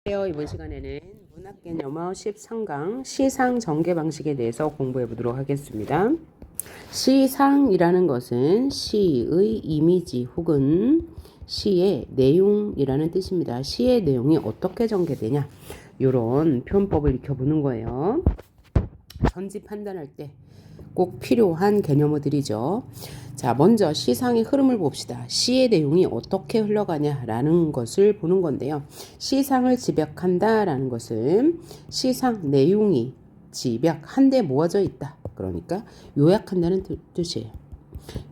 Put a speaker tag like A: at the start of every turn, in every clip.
A: 이번 시간에는 문학개념어 13강 시상 전개 방식에 대해서 공부해 보도록 하겠습니다. 시상이라는 것은 시의 이미지 혹은 시의 내용이라는 뜻입니다. 시의 내용이 어떻게 전개되냐 이런 표현법을 익혀보는 거예요. 선지 판단할 때 꼭 필요한 개념어들이죠. 자, 먼저 시상의 흐름을 봅시다. 시의 내용이 어떻게 흘러가냐라는 것을 보는 건데요. 시상을 집약한다라는 것은 시상 내용이 집약한데 모아져 있다. 그러니까 요약한다는 뜻이에요.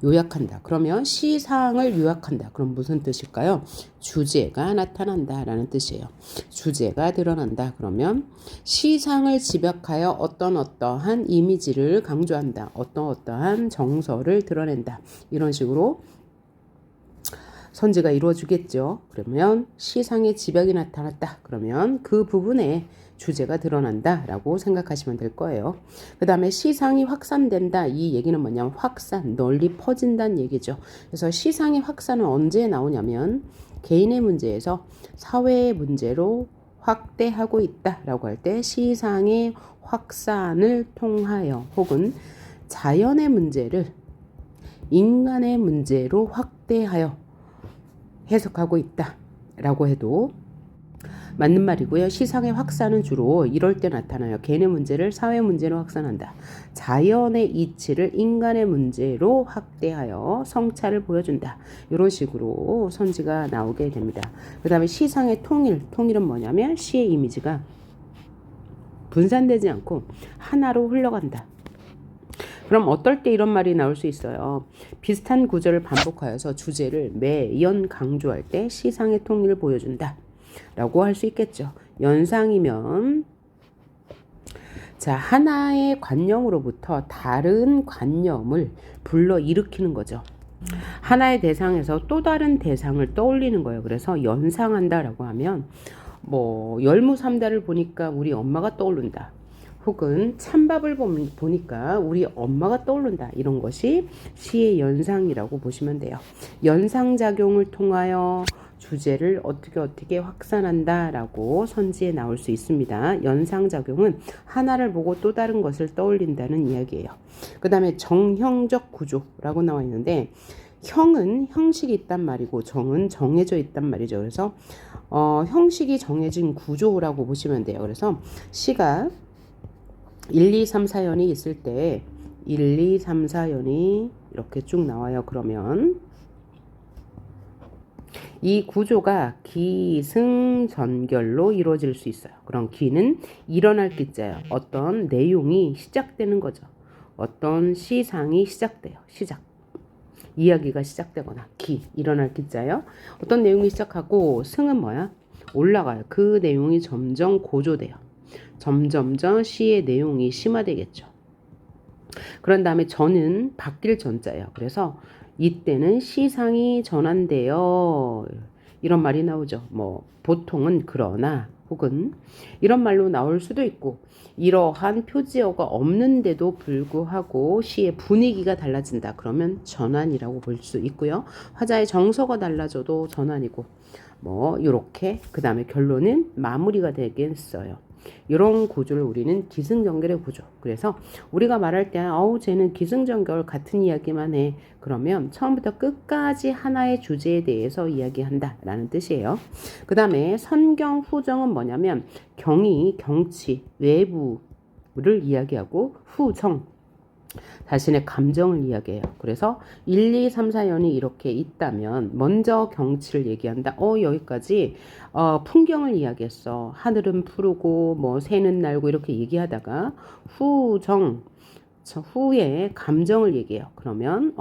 A: 요약한다. 그러면 시상을 요약한다. 그럼 무슨 뜻일까요? 주제가 나타난다라는 뜻이에요. 주제가 드러난다. 그러면 시상을 집약하여 어떠한 이미지를 강조한다. 어떠한 정서를 드러낸다. 이런 식으로 선지가 이루어지겠죠. 그러면 시상의 집약이 나타났다. 그러면 그 부분에 주제가 드러난다 라고 생각하시면 될 거예요. 그 다음에 시상이 확산된다. 이 얘기는 뭐냐면 확산, 널리 퍼진다는 얘기죠. 그래서 시상의 확산은 언제 나오냐면 개인의 문제에서 사회의 문제로 확대하고 있다 라고 할 때 시상의 확산을 통하여 혹은 자연의 문제를 인간의 문제로 확대하여 해석하고 있다 라고 해도 맞는 말이고요. 시상의 확산은 주로 이럴 때 나타나요. 개인의 문제를 사회 문제로 확산한다. 자연의 이치를 인간의 문제로 확대하여 성찰을 보여준다. 이런 식으로 선지가 나오게 됩니다. 그 다음에 시상의 통일은 뭐냐면 시의 이미지가 분산되지 않고 하나로 흘러간다. 그럼 어떨 때 이런 말이 나올 수 있어요. 비슷한 구절을 반복하여서 주제를 매연 강조할 때 시상의 통일을 보여준다 라고 할 수 있겠죠. 연상이면 자, 하나의 관념으로부터 다른 관념을 불러일으키는 거죠. 하나의 대상에서 또 다른 대상을 떠올리는 거예요. 그래서 연상한다라고 하면 뭐 열무삼다를 보니까 우리 엄마가 떠오른다. 혹은 찬밥을 보니까 우리 엄마가 떠오른다. 이런 것이 시의 연상이라고 보시면 돼요. 연상작용을 통하여 주제를 어떻게 확산한다라고 선지에 나올 수 있습니다. 연상작용은 하나를 보고 또 다른 것을 떠올린다는 이야기예요. 그 다음에 정형적 구조라고 나와 있는데 형은 형식이 있단 말이고 정은 정해져 있단 말이죠. 그래서 형식이 정해진 구조라고 보시면 돼요. 그래서 시가 1, 2, 3, 4연이 있을 때 1, 2, 3, 4연이 이렇게 쭉 나와요. 그러면 이 구조가 기승전결로 이루어질 수 있어요. 그럼 기는 일어날 기자예요. 어떤 내용이 시작되는 거죠. 어떤 시상이 시작돼요. 시작. 이야기가 시작되거나 일어날 기자예요. 어떤 내용이 시작하고 승은 뭐야? 올라가요. 그 내용이 점점 고조돼요. 점점점 시의 내용이 심화되겠죠. 그런 다음에 전은 바뀔 전자예요. 그래서 이때는 시상이 전환되어 이런 말이 나오죠. 뭐 보통은 그러나 혹은 이런 말로 나올 수도 있고 이러한 표지어가 없는데도 불구하고 시의 분위기가 달라진다. 그러면 전환이라고 볼 수 있고요. 화자의 정서가 달라져도 전환이고 뭐 이렇게 그 다음에 결론은 마무리가 되겠어요. 이런 구조를 우리는 기승전결의 구조. 그래서 우리가 말할 때 쟤는 기승전결 같은 이야기만 해. 그러면 처음부터 끝까지 하나의 주제에 대해서 이야기한다 라는 뜻이에요. 그 다음에 선경 후정은 뭐냐면 경이 경치 외부를 이야기하고 후정 자신의 감정을 이야기해요. 그래서 1, 2, 3, 4연이 이렇게 있다면 먼저 경치를 얘기한다. 여기까지 풍경을 이야기했어. 하늘은 푸르고 뭐 새는 날고 이렇게 얘기하다가 후에 감정을 얘기해요. 그러면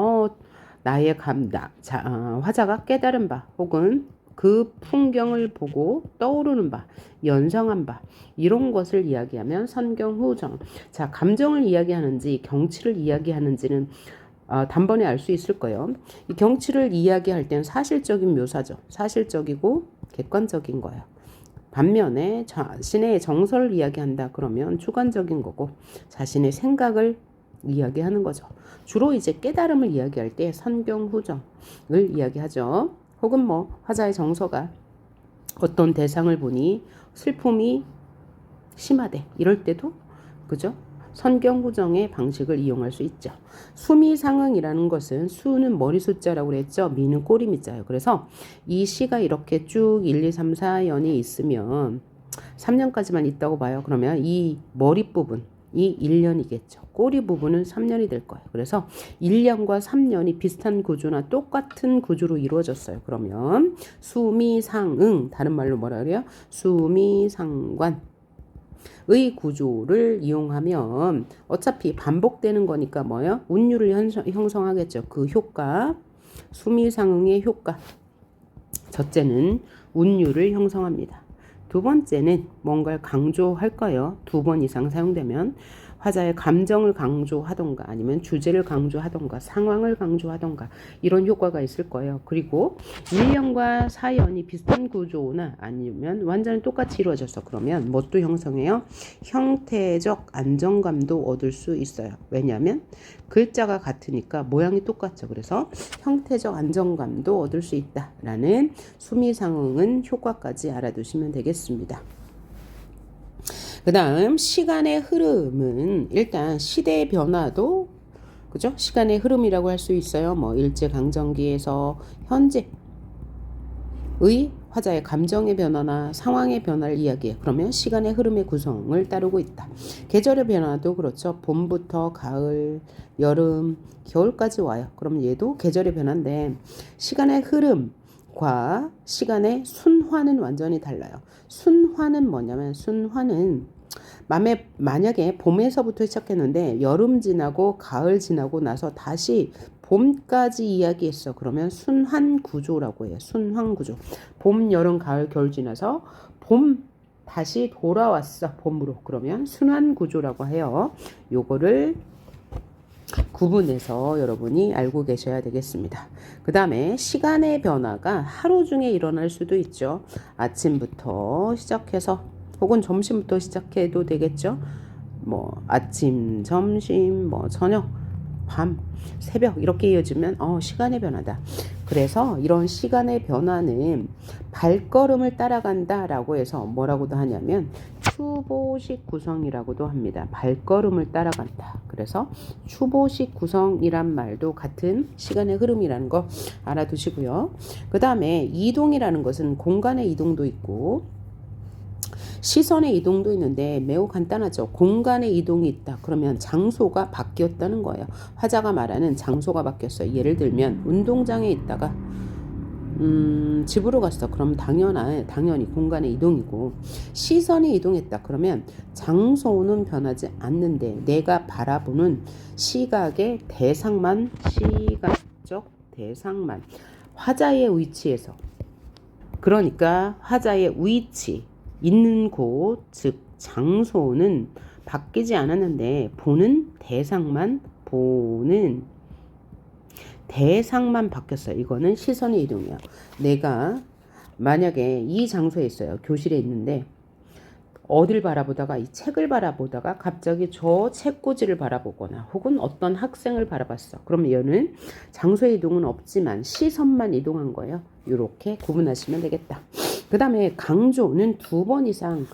A: 나의 화자가 깨달은 바 혹은 그 풍경을 보고 떠오르는 바, 연상한 바 이런 것을 이야기하면 선경후정. 자, 감정을 이야기하는지 경치를 이야기하는지는 단번에 알 수 있을 거예요. 이 경치를 이야기할 때는 사실적인 묘사죠. 사실적이고 객관적인 거예요. 반면에 자신의 정서를 이야기한다 그러면 주관적인 거고 자신의 생각을 이야기하는 거죠. 주로 이제 깨달음을 이야기할 때 선경후정을 이야기하죠. 혹은 뭐 화자의 정서가 어떤 대상을 보니 슬픔이 심하대. 이럴 때도 그죠? 선경구정의 방식을 이용할 수 있죠. 수미상응이라는 것은 수는 머리 숫자라고 그랬죠. 미는 꼬리 미자예요. 그래서 이 시가 이렇게 쭉 1, 2, 3, 4연이 있으면 3년까지만 있다고 봐요. 그러면 이 머리 부분이 1년이겠죠. 꼬리 부분은 3년이 될 거예요. 그래서 1년과 3년이 비슷한 구조나 똑같은 구조로 이루어졌어요. 그러면 수미상응, 다른 말로 뭐라 그래요? 수미상관 의 구조를 이용하면 어차피 반복되는 거니까 뭐예요? 운율을 형성하겠죠. 그 효과, 수미상응의 효과. 첫째는 운율을 형성합니다. 두 번째는 뭔가를 강조할 거예요. 2번 이상 사용되면 화자의 감정을 강조하던가 아니면 주제를 강조하던가 상황을 강조하던가 이런 효과가 있을 거예요. 그리고 1년과 4연이 비슷한 구조나 아니면 완전히 똑같이 이루어졌어. 그러면 뭣도 형성해요? 형태적 안정감도 얻을 수 있어요. 왜냐하면 글자가 같으니까 모양이 똑같죠. 그래서 형태적 안정감도 얻을 수 있다라는 수미상응은 효과까지 알아두시면 되겠습니다. 그 다음 시간의 흐름은 일단 시대의 변화도 그죠? 시간의 흐름이라고 할 수 있어요. 뭐 일제강점기에서 현재의 화자의 감정의 변화나 상황의 변화를 이야기해. 그러면 시간의 흐름의 구성을 따르고 있다. 계절의 변화도 그렇죠. 봄부터 가을, 여름, 겨울까지 와요. 그럼 얘도 계절의 변화인데 시간의 흐름과 시간의 순환은 완전히 달라요. 순환은 뭐냐면 순환은 만약에 봄에서부터 시작했는데 여름 지나고 가을 지나고 나서 다시 봄까지 이야기했어. 그러면 순환 구조라고 해요. 순환 구조. 봄, 여름, 가을, 겨울 지나서 봄 다시 돌아왔어. 봄으로. 그러면 순환 구조라고 해요. 요거를 구분해서 여러분이 알고 계셔야 되겠습니다. 그 다음에 시간의 변화가 하루 중에 일어날 수도 있죠. 아침부터 시작해서 혹은 점심부터 시작해도 되겠죠. 뭐 아침, 점심, 뭐 저녁, 밤, 새벽 이렇게 이어지면 시간의 변화다. 그래서 이런 시간의 변화는 발걸음을 따라간다라고 해서 뭐라고도 하냐면 추보식 구성이라고도 합니다. 발걸음을 따라간다. 그래서 추보식 구성이란 말도 같은 시간의 흐름이라는 거 알아두시고요. 그 다음에 이동이라는 것은 공간의 이동도 있고 시선의 이동도 있는데 매우 간단하죠. 공간의 이동이 있다. 그러면 장소가 바뀌었다는 거예요. 화자가 말하는 장소가 바뀌었어요. 예를 들면 운동장에 있다가 집으로 갔어. 그럼 당연히 공간의 이동이고 시선이 이동했다. 그러면 장소는 변하지 않는데 내가 바라보는 시각적 대상만 화자의 위치에서 그러니까 화자의 위치 있는 곳, 즉 장소는 바뀌지 않았는데 보는 대상만 바뀌었어요. 이거는 시선의 이동이에요. 내가 만약에 이 장소에 있어요. 교실에 있는데 어딜 바라보다가 이 책을 바라보다가 갑자기 저 책꽂이를 바라보거나 혹은 어떤 학생을 바라봤어. 그럼 얘는 장소의 이동은 없지만 시선만 이동한 거예요. 이렇게 구분하시면 되겠다. 그 다음에 강조는 2번 이상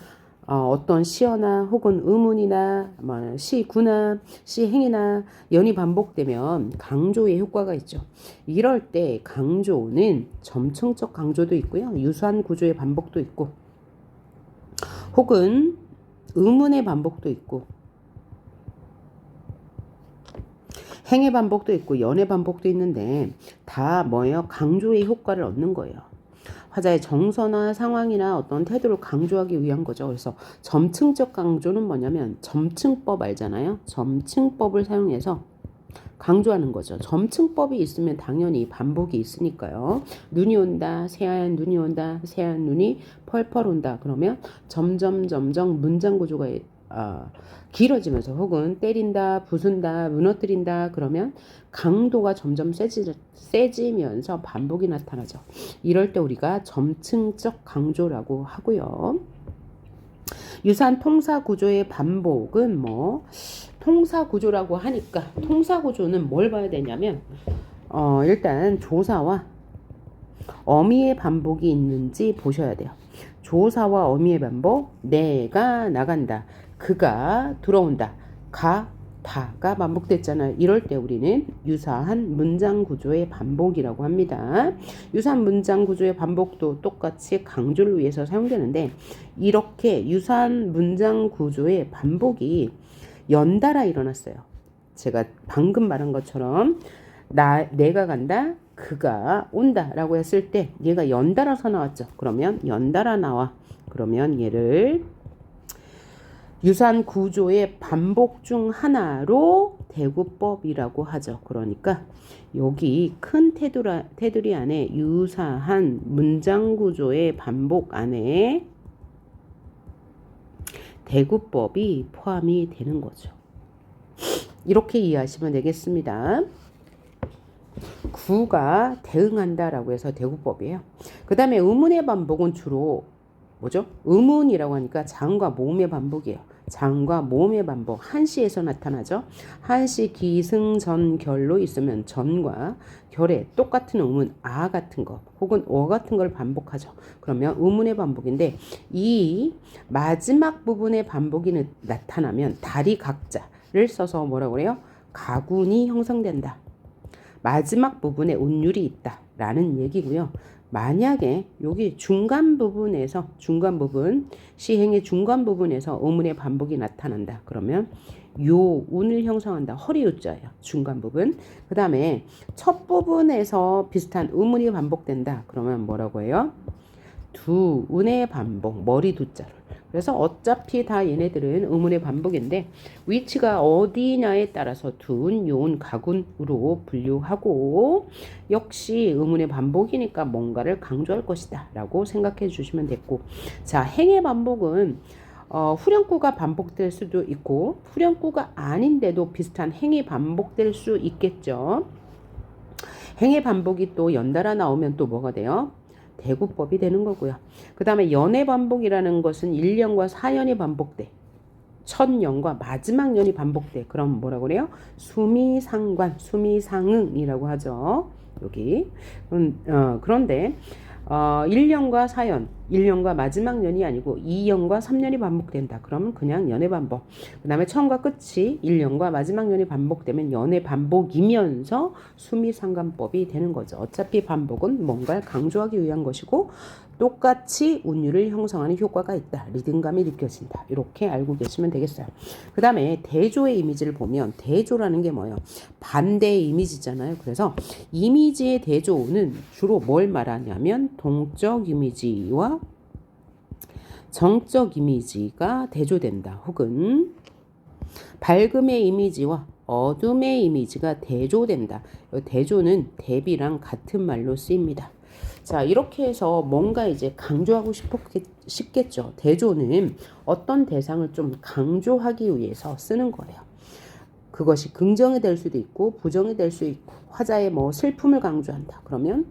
A: 어떤 시어나 혹은 의문이나 시구나 시행이나 연이 반복되면 강조의 효과가 있죠. 이럴 때 강조는 점층적 강조도 있고요. 유사한 구조의 반복도 있고 혹은 의문의 반복도 있고 행의 반복도 있고 연의 반복도 있는데 다 뭐예요? 강조의 효과를 얻는 거예요. 화자의 정서나 상황이나 어떤 태도를 강조하기 위한 거죠. 그래서 점층적 강조는 뭐냐면 점층법 알잖아요. 점층법을 사용해서 강조하는 거죠. 점층법이 있으면 당연히 반복이 있으니까요. 눈이 온다, 새하얀 눈이 온다, 새하얀 눈이 펄펄 온다. 그러면 점점 문장 구조가 길어지면서 혹은 때린다, 부순다, 무너뜨린다 그러면 강도가 점점 세지면서 반복이 나타나죠. 이럴 때 우리가 점층적 강조라고 하고요. 유사한 통사 구조의 반복은 통사 구조라고 하니까 통사 구조는 뭘 봐야 되냐면 일단 조사와 어미의 반복이 있는지 보셔야 돼요. 조사와 어미의 반복. 내가 나간다. 그가 들어온다. 다가 반복됐잖아요. 이럴 때 우리는 유사한 문장 구조의 반복이라고 합니다. 유사한 문장 구조의 반복도 똑같이 강조를 위해서 사용되는데 이렇게 유사한 문장 구조의 반복이 연달아 일어났어요. 제가 방금 말한 것처럼 내가 간다. 그가 온다 라고 했을 때 얘가 연달아서 나왔죠. 그러면 연달아 나와. 그러면 얘를 유사한 구조의 반복 중 하나로 대구법이라고 하죠. 그러니까 여기 큰 테두리 안에 유사한 문장 구조의 반복 안에 대구법이 포함이 되는 거죠. 이렇게 이해하시면 되겠습니다. 구가 대응한다라고 해서 대구법이에요. 그 다음에 의문의 반복은 주로 뭐죠? 의문이라고 하니까 자음과 모음의 반복이에요. 자음과 모음의 반복. 한시에서 나타나죠. 한시 기승전결로 있으면 전과 결에 똑같은 의문 아 같은 거 혹은 어 같은 걸 반복하죠. 그러면 의문의 반복인데 이 마지막 부분의 반복이 나타나면 다리 각자를 써서 뭐라고 그래요? 가군이 형성된다. 마지막 부분에 운율이 있다라는 얘기고요. 만약에 여기 중간 부분 시행의 중간 부분에서 의문의 반복이 나타난다. 그러면 요 운을 형성한다. 허리 요자예요. 중간 부분. 그 다음에 첫 부분에서 비슷한 의문이 반복된다. 그러면 뭐라고 해요? 두 운의 반복. 머리 두자를. 그래서 어차피 다 얘네들은 의문의 반복인데 위치가 어디냐에 따라서 둔, 요운, 가군으로 분류하고 역시 의문의 반복이니까 뭔가를 강조할 것이다 라고 생각해 주시면 됐고 자 행의 반복은 후렴구가 반복될 수도 있고 후렴구가 아닌데도 비슷한 행이 반복될 수 있겠죠. 행의 반복이 또 연달아 나오면 또 뭐가 돼요? 대구법이 되는 거고요. 그 다음에 연의 반복이라는 것은 1년과 4년이 반복돼. 첫 년과 마지막 년이 반복돼. 그럼 뭐라고 그래요? 수미상관, 수미상응이라고 하죠. 여기. 그런데 1년과 4년, 1년과 마지막 년이 아니고 2년과 3년이 반복된다. 그러면 그냥 연의 반복. 그 다음에 처음과 끝이 1년과 마지막 년이 반복되면 연의 반복이면서 수미상관법이 되는 거죠. 어차피 반복은 뭔가를 강조하기 위한 것이고 똑같이 운율을 형성하는 효과가 있다. 리듬감이 느껴진다. 이렇게 알고 계시면 되겠어요. 그 다음에 대조의 이미지를 보면 대조라는 게 뭐예요? 반대의 이미지잖아요. 그래서 이미지의 대조는 주로 뭘 말하냐면 동적 이미지와 정적 이미지가 대조된다. 혹은 밝음의 이미지와 어둠의 이미지가 대조된다. 대조는 대비랑 같은 말로 쓰입니다. 자, 이렇게 해서 뭔가 이제 강조하고 싶겠죠. 대조는 어떤 대상을 좀 강조하기 위해서 쓰는 거예요. 그것이 긍정이 될 수도 있고 부정이 될 수 있고 화자의 뭐 슬픔을 강조한다. 그러면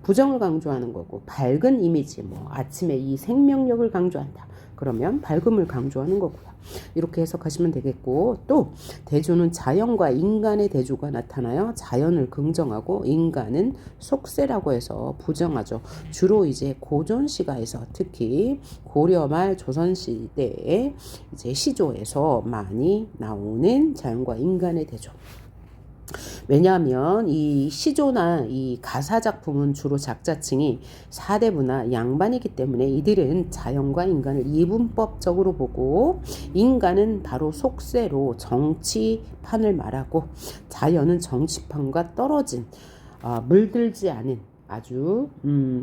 A: 부정을 강조하는 거고 밝은 이미지 뭐 아침에 이 생명력을 강조한다. 그러면 밝음을 강조하는 거고요. 이렇게 해석하시면 되겠고 또 대조는 자연과 인간의 대조가 나타나요. 자연을 긍정하고 인간은 속세라고 해서 부정하죠. 주로 이제 고전시가에서 특히 고려 말 조선 시대에 이제 시조에서 많이 나오는 자연과 인간의 대조. 왜냐하면 이 시조나 이 가사 작품은 주로 작자층이 사대부나 양반이기 때문에 이들은 자연과 인간을 이분법적으로 보고 인간은 바로 속세로 정치판을 말하고 자연은 정치판과 떨어진 물들지 않은 아주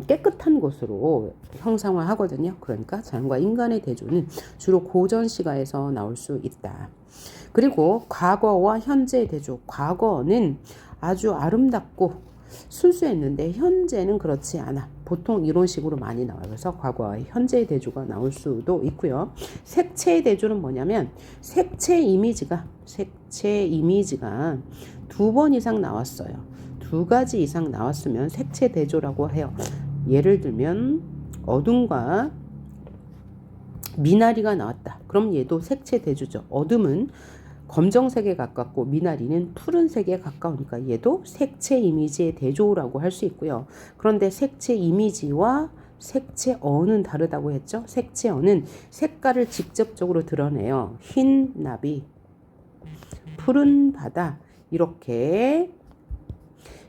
A: 깨끗한 곳으로 형상화하거든요. 그러니까 자연과 인간의 대조는 주로 고전 시가에서 나올 수 있다. 그리고 과거와 현재의 대조. 과거는 아주 아름답고 순수했는데 현재는 그렇지 않아. 보통 이런 식으로 많이 나와요. 그래서 과거와 현재의 대조가 나올 수도 있고요. 색채의 대조는 뭐냐면 색채 이미지가 두 번 이상 나왔어요. 두 가지 이상 나왔으면 색채 대조라고 해요. 예를 들면 어둠과 미나리가 나왔다. 그럼 얘도 색채 대조죠. 어둠은 검정색에 가깝고 미나리는 푸른색에 가까우니까 얘도 색채 이미지의 대조라고 할 수 있고요. 그런데 색채 이미지와 색채어는 다르다고 했죠. 색채어는 색깔을 직접적으로 드러내요. 흰 나비, 푸른 바다, 이렇게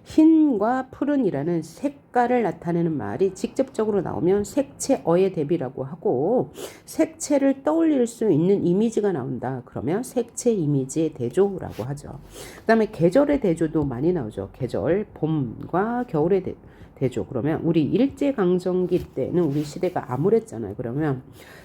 A: 흰과 푸른이라는 색깔을 나타내는 말이 직접적으로 나오면 색채어의 대비라고 하고, 색채를 떠올릴 수 있는 이미지가 나온다 그러면 색채 이미지의 대조라고 하죠. 그 다음에 계절의 대조도 많이 나오죠. 계절, 봄과 겨울의 대조. 그러면 우리 일제강점기 때는 우리 시대가 암울했잖아요. 그러면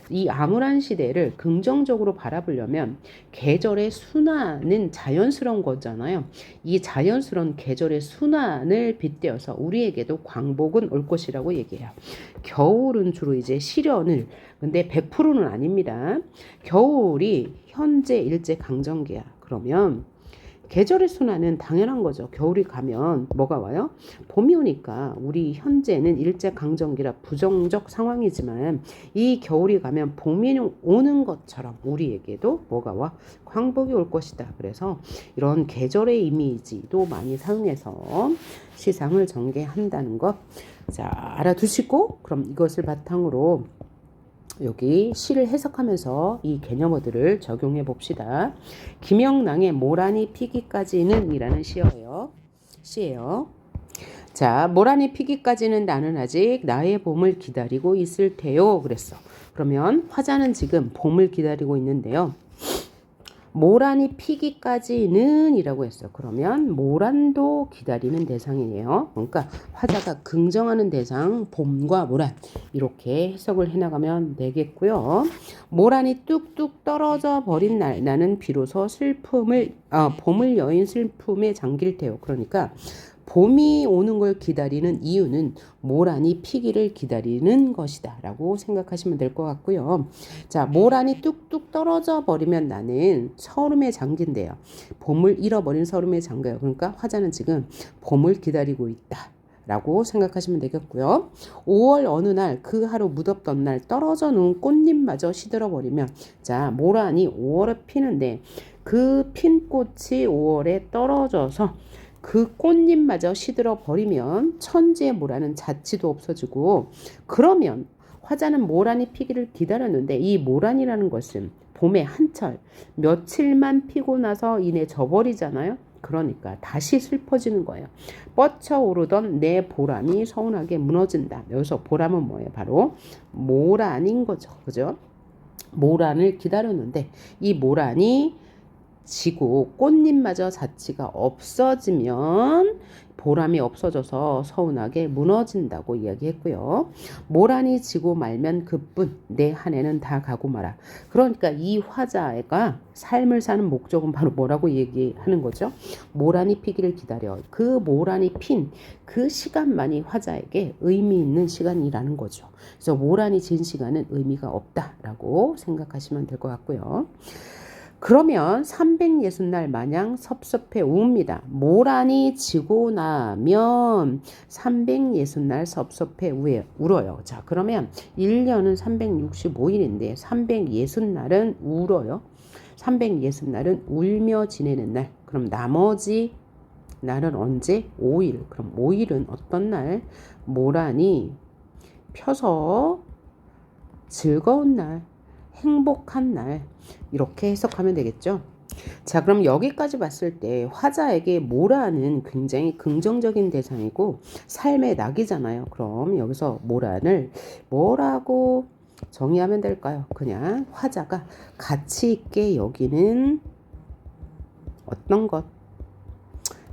A: 이 암울한 시대를 긍정적으로 바라보려면 계절의 순환은 자연스러운 거잖아요. 이 자연스러운 계절의 순환을 빗대어서 우리에게도 광복은 올 것이라고 얘기해요. 겨울은 주로 이제 실현을, 근데 100%는 아닙니다. 겨울이 현재 일제강점기야. 그러면 계절의 순환은 당연한 거죠. 겨울이 가면 뭐가 와요? 봄이 오니까. 우리 현재는 일제강점기라 부정적 상황이지만 이 겨울이 가면 봄이 오는 것처럼 우리에게도 뭐가 와? 광복이 올 것이다. 그래서 이런 계절의 이미지도 많이 사용해서 시상을 전개한다는 것, 자, 알아두시고, 그럼 이것을 바탕으로 여기 시를 해석하면서 이 개념어들을 적용해 봅시다. 김영랑의 모란이 피기까지는 이라는 시예요. 자, 모란이 피기까지는 나는 아직 나의 봄을 기다리고 있을 테요. 그랬어. 그러면 화자는 지금 봄을 기다리고 있는데요. 모란이 피기까지는 이라고 했어요. 그러면 모란도 기다리는 대상이에요. 그러니까 화자가 긍정하는 대상 봄과 모란, 이렇게 해석을 해나가면 되겠고요. 모란이 뚝뚝 떨어져 버린 날 나는 비로소 봄을 여인 슬픔에 잠길 테요. 그러니까 봄이 오는 걸 기다리는 이유는 모란이 피기를 기다리는 것이다 라고 생각하시면 될 것 같고요. 자, 모란이 뚝뚝 떨어져 버리면 나는 서름에 잠긴대요. 봄을 잃어버린 서름에 잠겨요. 그러니까 화자는 지금 봄을 기다리고 있다 라고 생각하시면 되겠고요. 5월 어느 날 그 하루 무덥던 날 떨어져 놓은 꽃잎마저 시들어버리면, 자, 모란이 5월에 피는데 그 핀 꽃이 5월에 떨어져서 그 꽃잎마저 시들어 버리면 천지의 모란은 자취도 없어지고, 그러면 화자는 모란이 피기를 기다렸는데 이 모란이라는 것은 봄의 한철 며칠만 피고 나서 이내 져버리잖아요. 그러니까 다시 슬퍼지는 거예요. 뻗쳐오르던 내 보람이 서운하게 무너진다. 여기서 보람은 뭐예요? 바로 모란인 거죠. 그죠? 모란을 기다렸는데 이 모란이 지고 꽃잎마저 자취가 없어지면 보람이 없어져서 서운하게 무너진다고 이야기했고요. 모란이 지고 말면 그뿐 내 한 해는 다 가고 말아. 그러니까 이 화자가 삶을 사는 목적은 바로 뭐라고 얘기하는 거죠? 모란이 피기를 기다려. 그 모란이 핀 그 시간만이 화자에게 의미 있는 시간이라는 거죠. 그래서 모란이 진 시간은 의미가 없다라고 생각하시면 될 것 같고요. 그러면 360날 마냥 섭섭해 웁니다. 모란이 지고 나면 360날 섭섭해 울어요. 자, 그러면 1년은 365일인데 360날은 울어요. 360날은 울며 지내는 날. 그럼 나머지 날은 언제? 5일. 그럼 5일은 어떤 날? 모란이 펴서 즐거운 날, 행복한 날, 이렇게 해석하면 되겠죠. 자, 그럼 여기까지 봤을 때 화자에게 모란은 굉장히 긍정적인 대상이고 삶의 낙이잖아요. 그럼 여기서 모란을 뭐라고 정의하면 될까요? 그냥 화자가 가치 있게 여기는 어떤 것,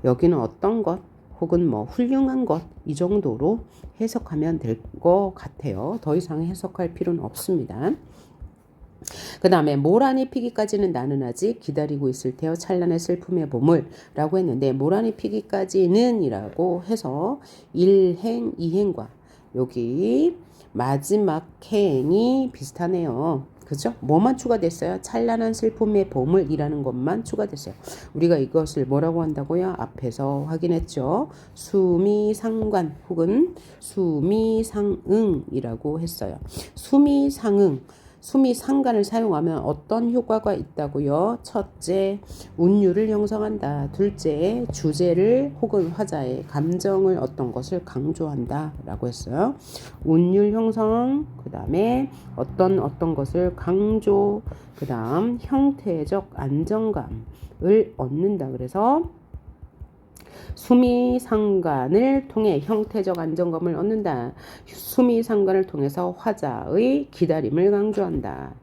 A: 여기는 어떤 것, 혹은 뭐 훌륭한 것, 이 정도로 해석하면 될 것 같아요. 더 이상 해석할 필요는 없습니다. 그 다음에 모란이 피기까지는 나는 아직 기다리고 있을 테요. 찬란의 슬픔의 봄을 라고 했는데, 모란이 피기까지는 이라고 해서 1행, 2행과 여기 마지막 행이 비슷하네요. 그죠? 뭐만 추가됐어요? 찬란한 슬픔의 봄을 이라는 것만 추가됐어요. 우리가 이것을 뭐라고 한다고요? 앞에서 확인했죠. 수미상관 혹은 수미상응이라고 했어요. 수미상응, 수미상관을 사용하면 어떤 효과가 있다고요? 첫째, 운율을 형성한다. 둘째, 주제를 혹은 화자의 감정을 어떤 것을 강조한다 라고 했어요. 운율 형성, 그 다음에 어떤 것을 강조, 그 다음 형태적 안정감을 얻는다. 그래서 수미상관을 통해 형태적 안정감을 얻는다. 수미상관을 통해서 화자의 기다림을 강조한다.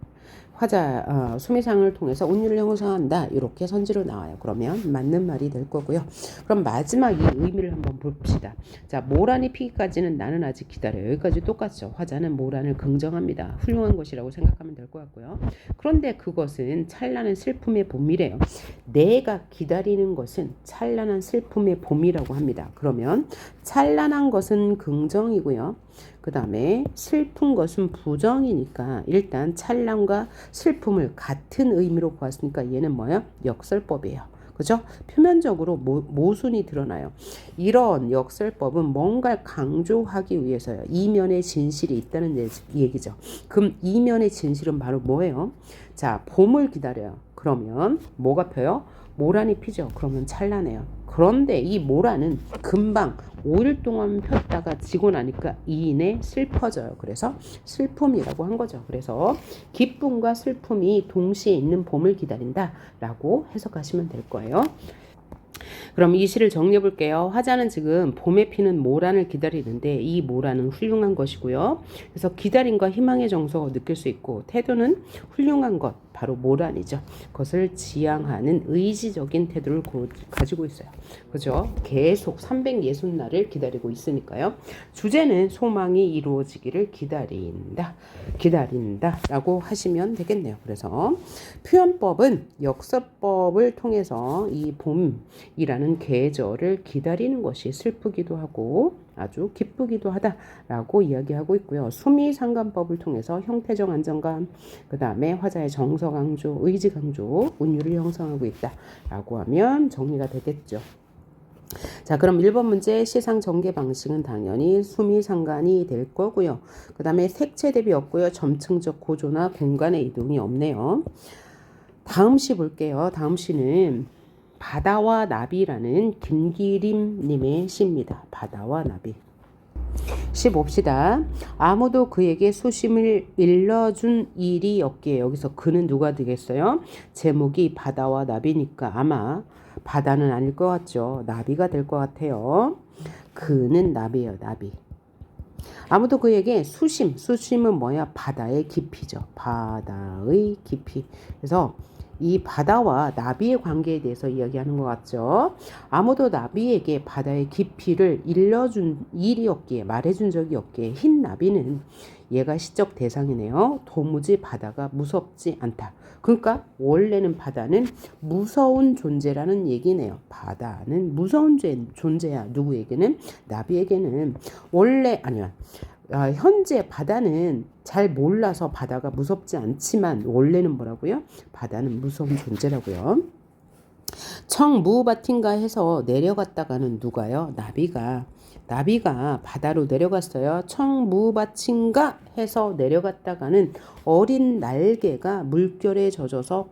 A: 수미상을 통해서 운율을 형성한다. 이렇게 선지로 나와요. 그러면 맞는 말이 될 거고요. 그럼 마지막 이 의미를 한번 봅시다. 자, 모란이 피기까지는 나는 아직 기다려. 여기까지 똑같죠. 화자는 모란을 긍정합니다. 훌륭한 것이라고 생각하면 될 것 같고요. 그런데 그것은 찬란한 슬픔의 봄이래요. 내가 기다리는 것은 찬란한 슬픔의 봄이라고 합니다. 그러면 찬란한 것은 긍정이고요. 그 다음에 슬픈 것은 부정이니까 일단 찬란과 슬픔을 같은 의미로 보았으니까 얘는 뭐예요? 역설법이에요. 그죠? 표면적으로 모순이 드러나요. 이런 역설법은 뭔가를 강조하기 위해서요. 이면에 진실이 있다는 얘기죠. 그럼 이면의 진실은 바로 뭐예요? 자, 봄을 기다려요. 그러면 뭐가 펴요? 모란이 피죠. 그러면 찬란해요. 그런데 이 모란은 금방 5일 동안 폈다가 지고 나니까 이내 슬퍼져요. 그래서 슬픔이라고 한 거죠. 그래서 기쁨과 슬픔이 동시에 있는 봄을 기다린다 라고 해석하시면 될 거예요. 그럼 이 시를 정리해 볼게요. 화자는 지금 봄에 피는 모란을 기다리는데 이 모란은 훌륭한 것이고요. 그래서 기다림과 희망의 정서가 느낄 수 있고 태도는 훌륭한 것, 바로 모란이죠. 그것을 지향하는 의지적인 태도를 가지고 있어요. 그죠? 계속 360날을 기다리고 있으니까요. 주제는 소망이 이루어지기를 기다린다 라고 하시면 되겠네요. 그래서 표현법은 역설법을 통해서 이 봄이라는 계절을 기다리는 것이 슬프기도 하고 아주 기쁘기도 하다라고 이야기하고 있고요. 수미상관법을 통해서 형태적 안정감, 그 다음에 화자의 정서 강조, 의지 강조, 운율을 형성하고 있다라고 하면 정리가 되겠죠. 자, 그럼 1번 문제 시상 전개 방식은 당연히 수미상관이 될 거고요. 그 다음에 색채 대비 없고요. 점층적 고조나 공간의 이동이 없네요. 다음 시 볼게요. 다음 시는 바다와 나비라는 김기림님의 시입니다. 바다와 나비. 시 봅시다. 아무도 그에게 수심을 일러준 일이 없기에 여기서 그는 누가 되겠어요? 제목이 바다와 나비니까 아마 바다는 아닐 것 같죠. 나비가 될 것 같아요. 그는 나비예요. 나비. 아무도 그에게 수심은 뭐야? 바다의 깊이죠. 바다의 깊이. 그래서 이 바다와 나비의 관계에 대해서 이야기하는 것 같죠. 아무도 나비에게 바다의 깊이를 일러준 일이 없기에, 말해준 적이 없기에 흰 나비는 얘가 시적 대상이네요. 도무지 바다가 무섭지 않다. 그러니까 원래는 바다는 무서운 존재라는 얘기네요. 바다는 무서운 존재야. 누구에게는? 나비에게는. 현재 바다는 잘 몰라서 바다가 무섭지 않지만 원래는 뭐라고요? 바다는 무서운 존재라고요. 청무밭인가 해서 내려갔다가는 누가요? 나비가 바다로 내려갔어요. 청무밭인가 해서 내려갔다가는 어린 날개가 물결에 젖어서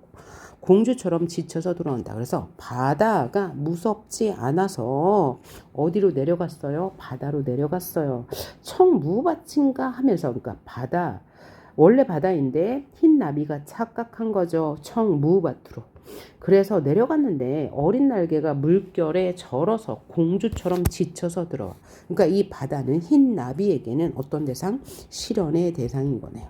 A: 공주처럼 지쳐서 돌아온다. 그래서 바다가 무섭지 않아서 어디로 내려갔어요? 바다로 내려갔어요. 청무밭인가 하면서 그러니까 원래 바다인데 흰 나비가 착각한 거죠. 청무밭으로. 그래서 내려갔는데 어린 날개가 물결에 절어서 공주처럼 지쳐서 들어와. 그러니까 이 바다는 흰 나비에게는 어떤 대상? 실현의 대상인 거네요.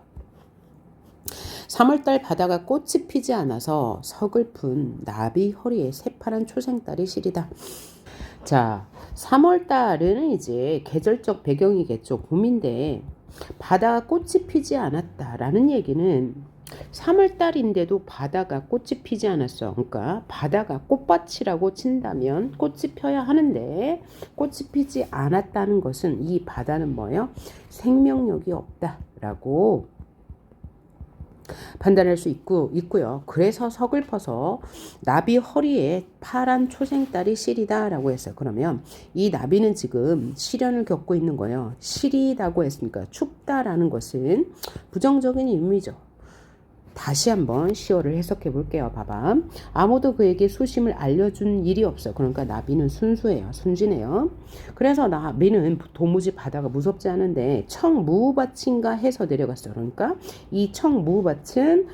A: 3월달 바다가 꽃이 피지 않아서 서글픈 나비 허리에 새파란 초생달이 시리다. 자, 3월달은 이제 계절적 배경이겠죠. 봄인데 바다가 꽃이 피지 않았다라는 얘기는 3월달인데도 바다가 꽃이 피지 않았어. 그러니까 바다가 꽃밭이라고 친다면 꽃이 펴야 하는데 꽃이 피지 않았다는 것은 이 바다는 뭐예요? 생명력이 없다라고 판단할 수 있고요. 그래서 서글퍼서 나비 허리에 파란 초생달이 시리다라고 했어요. 그러면 이 나비는 지금 시련을 겪고 있는 거예요. 시리다고 했으니까 춥다라는 것은 부정적인 의미죠. 다시 한번 시어를 해석해 볼게요. 봐봐. 아무도 그에게 수심을 알려준 일이 없어. 그러니까 나비는 순수해요. 순진해요. 그래서 나비는 도무지 바다가 무섭지 않은데 청무밭인가 해서 내려갔어요. 그러니까 이 청무밭은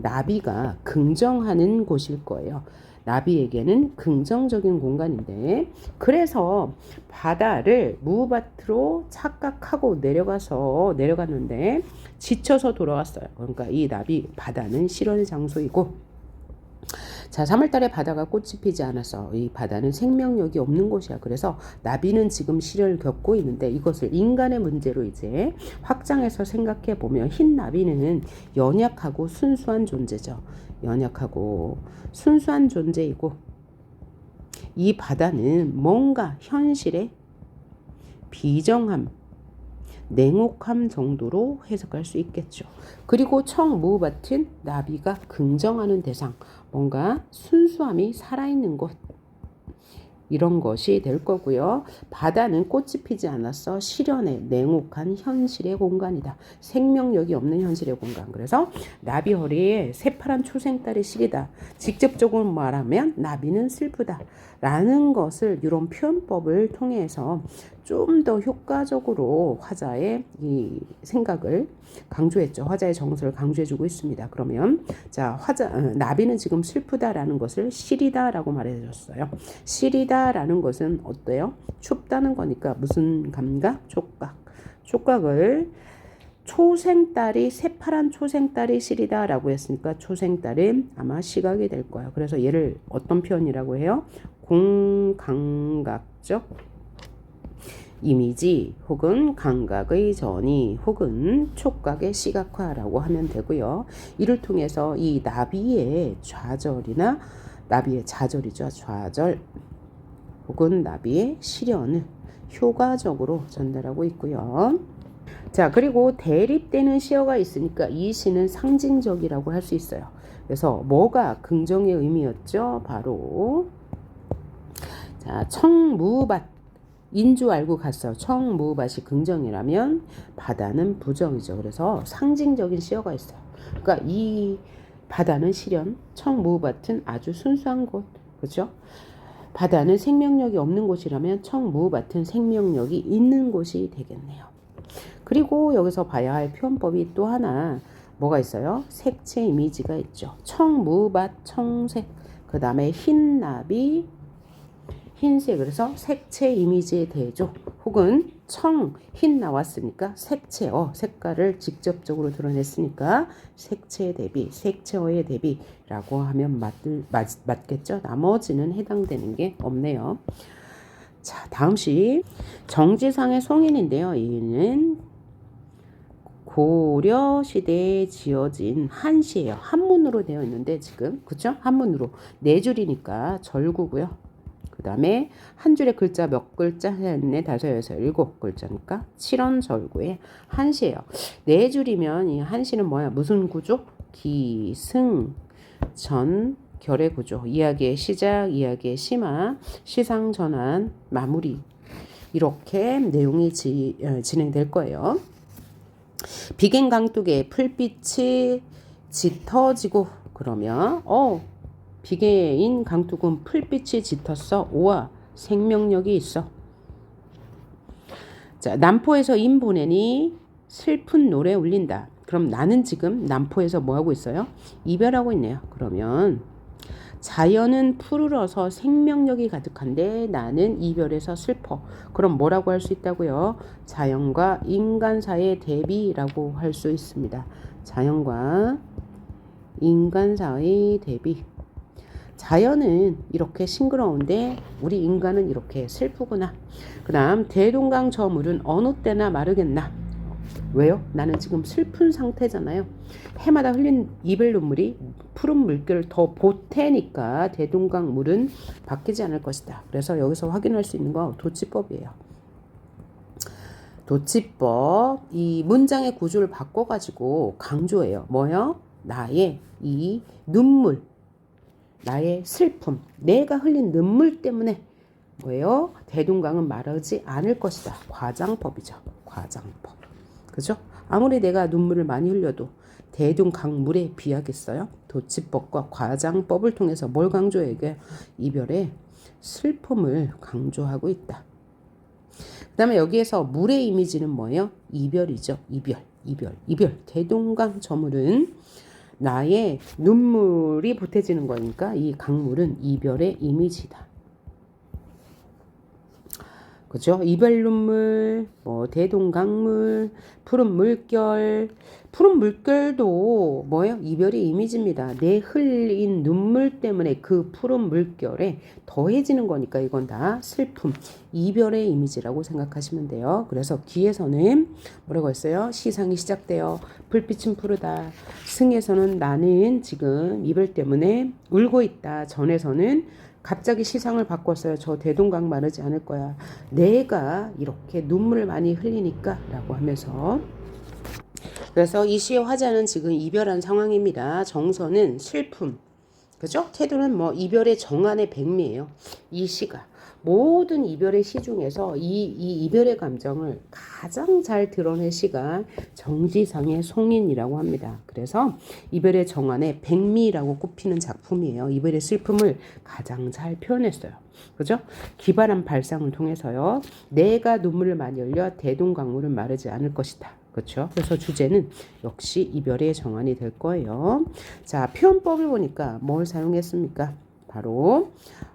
A: 나비가 긍정하는 곳일 거예요. 나비에게는 긍정적인 공간인데, 그래서 바다를 무밭으로 착각하고 내려갔는데 지쳐서 돌아왔어요. 그러니까 이 나비 바다는 실현의 장소이고, 자, 3월달에 바다가 꽃이 피지 않아서 이 바다는 생명력이 없는 곳이야. 그래서 나비는 지금 시련을 겪고 있는데 이것을 인간의 문제로 이제 확장해서 생각해 보면 흰 나비는 연약하고 순수한 존재죠. 연약하고 순수한 존재이고, 이 바다는 뭔가 현실의 비정함, 냉혹함 정도로 해석할 수 있겠죠. 그리고 청무밭은 나비가 긍정하는 대상, 뭔가 순수함이 살아있는 곳, 이런 것이 될 거고요. 바다는 꽃이 피지 않았어. 시련의 냉혹한 현실의 공간이다. 생명력이 없는 현실의 공간. 그래서 나비 허리에 새파란 초생달이 시리다. 직접적으로 말하면 나비는 슬프다 라는 것을 이런 표현법을 통해서 좀 더 효과적으로 화자의 이 생각을 강조했죠. 화자의 정서를 강조해주고 있습니다. 그러면 자, 나비는 지금 슬프다라는 것을 시리다라고 말해줬어요. 시리다라는 것은 어때요? 춥다는 거니까 무슨 감각? 촉각. 촉각을 새파란 초생달이 시리다라고 했으니까 초생달은 아마 시각이 될 거예요. 그래서 얘를 어떤 표현이라고 해요? 공감각적 이미지 혹은 감각의 전이 혹은 촉각의 시각화라고 하면 되고요. 이를 통해서 이 나비의 좌절이나 나비의 좌절이죠. 좌절 혹은 나비의 시련을 효과적으로 전달하고 있고요. 자, 그리고 대립되는 시어가 있으니까 이 시는 상징적이라고 할 수 있어요. 그래서 뭐가 긍정의 의미였죠? 바로 자, 청무밭 인주 알고 갔어요. 청무밭이 긍정이라면 바다는 부정이죠. 그래서 상징적인 시어가 있어요. 그러니까 이 바다는 시련, 청무밭은 아주 순수한 곳, 그렇죠? 바다는 생명력이 없는 곳이라면 청무밭은 생명력이 있는 곳이 되겠네요. 그리고 여기서 봐야 할 표현법이 또 하나 뭐가 있어요? 색채 이미지가 있죠. 청무밭, 청색, 그 다음에 흰나비, 흰색. 그래서 색채 이미지의 대조 혹은 흰 나왔으니까 색깔을 직접적으로 드러냈으니까 색채 대비, 색채어의 대비라고 하면 맞겠죠. 나머지는 해당되는 게 없네요. 자, 다음 시 정지상의 송인인데요. 이는 고려 시대에 지어진 한시예요. 한문으로 되어 있는데 지금 그쵸? 한문으로 네 줄이니까 절구고요. 그 다음에 한 줄에 글자 몇 글자? 네, 다섯, 여섯, 일곱 글자니까 7원절구의 한시예요. 네 줄이면 이 한시는 뭐야? 무슨 구조? 기승, 전, 결의 구조. 이야기의 시작, 이야기의 심화, 시상 전환, 마무리. 이렇게 내용이 진행될 거예요. 비갱강둑에 풀빛이 짙어지고 그러면 비계인 강둑은 풀빛이 짙었어. 오와 생명력이 있어. 자, 남포에서 인 보내니 슬픈 노래 울린다. 그럼 나는 지금 남포에서 뭐 하고 있어요? 이별하고 있네요. 그러면 자연은 푸르러서 생명력이 가득한데 나는 이별해서 슬퍼. 그럼 뭐라고 할 수 있다고요? 자연과 인간 사이의 대비라고 할 수 있습니다. 자연과 인간 사이의 대비. 자연은 이렇게 싱그러운데 우리 인간은 이렇게 슬프구나. 그 다음 대동강 저 물은 어느 때나 마르겠나. 왜요? 나는 지금 슬픈 상태잖아요. 해마다 흘린 이별 눈물이 푸른 물결을 더 보태니까 대동강 물은 바뀌지 않을 것이다. 그래서 여기서 확인할 수 있는 거 도치법이에요. 도치법. 이 문장의 구조를 바꿔가지고 강조해요. 뭐요? 나의 이 눈물, 나의 슬픔, 내가 흘린 눈물 때문에 뭐예요? 대동강은 마르지 않을 것이다. 과장법이죠. 과장법. 그죠? 아무리 내가 눈물을 많이 흘려도 대동강물에 비하겠어요? 도치법과 과장법을 통해서 뭘 강조해요? 이별의 슬픔을 강조하고 있다. 그 다음에 여기에서 물의 이미지는 뭐예요? 이별이죠. 이별. 대동강 저물은 나의 눈물이 보태지는 거니까 이 강물은 이별의 이미지다. 그죠? 이별 눈물, 뭐 대동강물, 푸른 물결. 푸른 물결도 뭐예요? 이별의 이미지입니다. 내 흘린 눈물 때문에 그 푸른 물결에 더해지는 거니까 이건 다 슬픔, 이별의 이미지라고 생각하시면 돼요. 그래서 귀에서는 뭐라고 했어요? 시상이 시작돼요. 불빛은 푸르다. 승에서는 나는 지금 이별 때문에 울고 있다. 전에서는 갑자기 시상을 바꿨어요. 저 대동강 마르지 않을 거야. 내가 이렇게 눈물을 많이 흘리니까 라고 하면서, 그래서 이 시의 화자는 지금 이별한 상황입니다. 정서는 슬픔, 그죠? 태도는 뭐 이별의 정안의 백미예요. 이 시가 모든 이별의 시 중에서 이 이별의 감정을 가장 잘 드러낸 시가 정지상의 송인이라고 합니다. 그래서 이별의 정안의 백미라고 꼽히는 작품이에요. 이별의 슬픔을 가장 잘 표현했어요. 그죠? 기발한 발상을 통해서요. 내가 눈물을 많이 흘려 대동강물은 마르지 않을 것이다. 그렇죠? 그래서 주제는 역시 이별의 정안이 될 거예요. 자, 표현법을 보니까 뭘 사용했습니까? 바로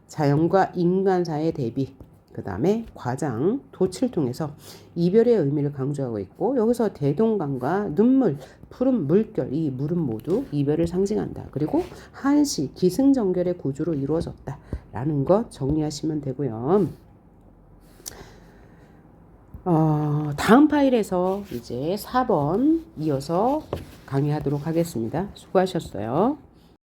A: 자연과 인간 사이의 대비, 그 다음에 과장, 도치를 통해서 이별의 의미를 강조하고 있고, 여기서 대동강과 눈물, 푸른 물결, 이 물은 모두 이별을 상징한다. 그리고 한시, 기승전결의 구조로 이루어졌다 라는 것 정리하시면 되고요. 다음 파일에서 이제 4번 이어서 강의하도록 하겠습니다. 수고하셨어요.